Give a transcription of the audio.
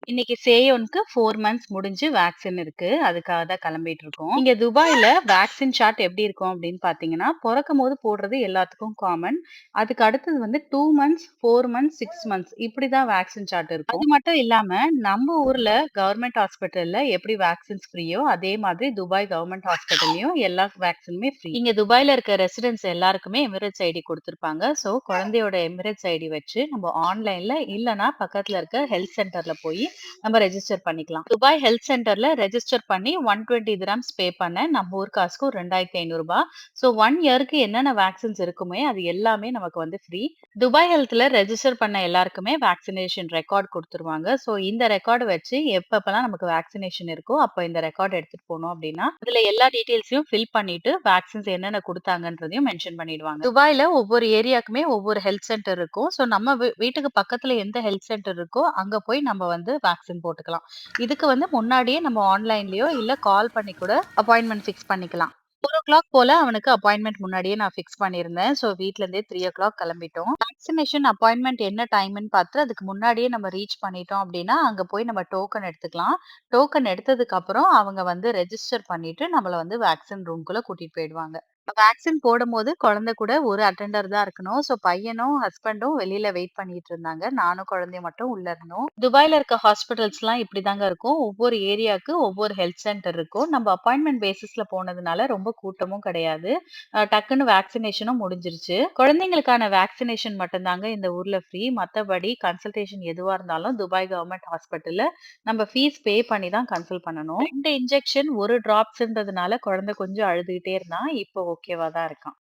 இன்னைக்கு சேயோனுக்கு 4 மந்த்ஸ் முடிஞ்சு வேக்சின் இருக்கு. அதுக்காக தான் கிளம்பிட்டு இருக்கோம். இங்க துபாய்ல வேக்சின் ஷாட் எப்படி இருக்கும் அப்படின்னு பார்த்தீங்கன்னா, பொறக்கும்போது போடுறது எல்லாத்துக்கும் காமன். அதுக்கு அடுத்தது வந்து 2 மந்த்ஸ், 4 மந்த்ஸ், 6 மந்த்ஸ் இப்படிதான் வேக்சின் ஷாட் இருக்கும். அது மட்டும் இல்லாம நம்ம ஊர்ல கவர்மெண்ட் ஹாஸ்பிட்டல்ல எப்படி வேக்சின்ஸ் ஃப்ரீயோ, அதே மாதிரி துபாய் கவர்மெண்ட் ஹாஸ்பிட்டல்லயும் எல்லா வேக்சினுமே ஃப்ரீ. இங்க துபாய்ல இருக்க ரெசிடென்ட்ஸ் எல்லாருக்குமே எமிரேட்ஸ் ஐடி குடுத்துருப்பாங்க. ஸோ குழந்தையோட எமிரேட்ஸ் ஐடி வச்சு நம்ம ஆன்லைன்ல இல்லன்னா பக்கத்துல இருக்க ஹெல்த் சென்டர்ல போய் நம்ம ரெஜிஸ்டர் பண்ணிக்கலாம். துபாய் ஹெல்த் சென்டர்ல ரெஜிஸ்டர் பண்ணி 120 திரம்ஸ் பே பண்ணேன். நம்ம ஊர் காசுக்கு ஒரு ரூ. 2500. ஸோ 1 இயருக்கு என்னென்ன வேக்சின்ஸ் இருக்குமே அது எல்லாமே நமக்கு வந்து ஃப்ரீ. துபாய் ஹெல்த்ல ரெஜிஸ்டர் பண்ண எல்லாருக்குமே வேக்சினேஷன் ரெக்கார்ட் குடுத்துருவாங்க. ஸோ இந்த ரெக்கார்ட் வச்சு எப்பப்பலாம் நமக்கு வேக்சினேஷன் இருக்கோ, அப்ப இந்த ரெக்கார்ட் எடுத்துட்டு போனோம் அப்படின்னா, அதுல எல்லா டீட்டெயில்ஸையும் ஃபில் பண்ணிட்டு வேக்சின்ஸ் என்னென்ன குடுத்தாங்கன்றதையும் மென்ஷன் பண்ணிடுவாங்க. துபாய்ல ஒவ்வொரு ஏரியாக்குமே ஒவ்வொரு ஹெல்த் சென்டர் இருக்கும். ஸோ நம்ம வீட்டுக்கு பக்கத்துல எந்த ஹெல்த் சென்டர் இருக்கோ, அங்க போய் நம்ம வந்து வேக்சின் போட்டுக்கலாம். இதுக்கு வந்து முன்னாடியே நம்ம ஆன்லைன்லயோ இல்ல கால் பண்ணி கூட அப்பாயின்ட்மென்ட் ஃபிக்ஸ் பண்ணிக்கலாம். 4:00 போல அவனுக்கு அப்பாயின்ட்மென்ட் முன்னாடியே நான் ஃபிக்ஸ் பண்ணியிருந்தேன். ஸோ வீட்ல இருந்தே 3:00 கிளம்பிட்டோம். வேக்சினேஷன் அப்பாயின்ட்மென்ட் என்ன டைம்ன்னு பார்த்து அதுக்கு முன்னாடியே நம்ம ரீச் பண்ணிட்டோம் அப்படின்னா, அங்க போய் நம்ம டோக்கன் எடுத்துக்கலாம். டோக்கன் எடுத்ததுக்கு அப்புறம் அவங்க வந்து ரெஜிஸ்டர் பண்ணிட்டு நம்மள வந்து வேக்சின் ரூம்குள்ள கூட்டிட்டு போயிடுவாங்க. வேக்சின் போடும்போது குழந்தை கூட ஒரு அட்டெண்டர் தான் இருக்கணும். ஸோ பையனும், ஹஸ்பண்டும் வெளியில வெயிட் பண்ணிட்டு இருந்தாங்க. நானும் குழந்தையும் மட்டும் உள்ள இருந்தோம். துபாய்ல இருக்க ஹாஸ்பிட்டல்ஸ்லாம் இப்படிதாங்க இருக்கும். ஒவ்வொரு ஏரியாக்கு ஒவ்வொரு ஹெல்த் சென்டர் இருக்கும். நம்ம அப்பாயின்ட்மென்ட் பேசிஸ்ல போனதுனால ரொம்ப கூட்டமும் கிடையாது. டக்குன்னு வேக்சினேஷனும் முடிஞ்சிருச்சு. குழந்தைங்களுக்கான வேக்சினேஷன் மட்டும் தாங்க இந்த ஊர்ல ஃப்ரீ. மத்தபடி கன்சல்டேஷன் எதுவா இருந்தாலும் துபாய் கவர்மெண்ட் ஹாஸ்பிட்டல்ல நம்ம ஃபீஸ் பே பண்ணி தான் கன்சல்ட் பண்ணணும். 2 இன்ஜெக்ஷன் 1 டிராப்ஸ்ன்றதுனால குழந்தை கொஞ்சம் அழுதுகிட்டே இருந்தான். இப்போ ஓகேவா தான் இருக்கான்.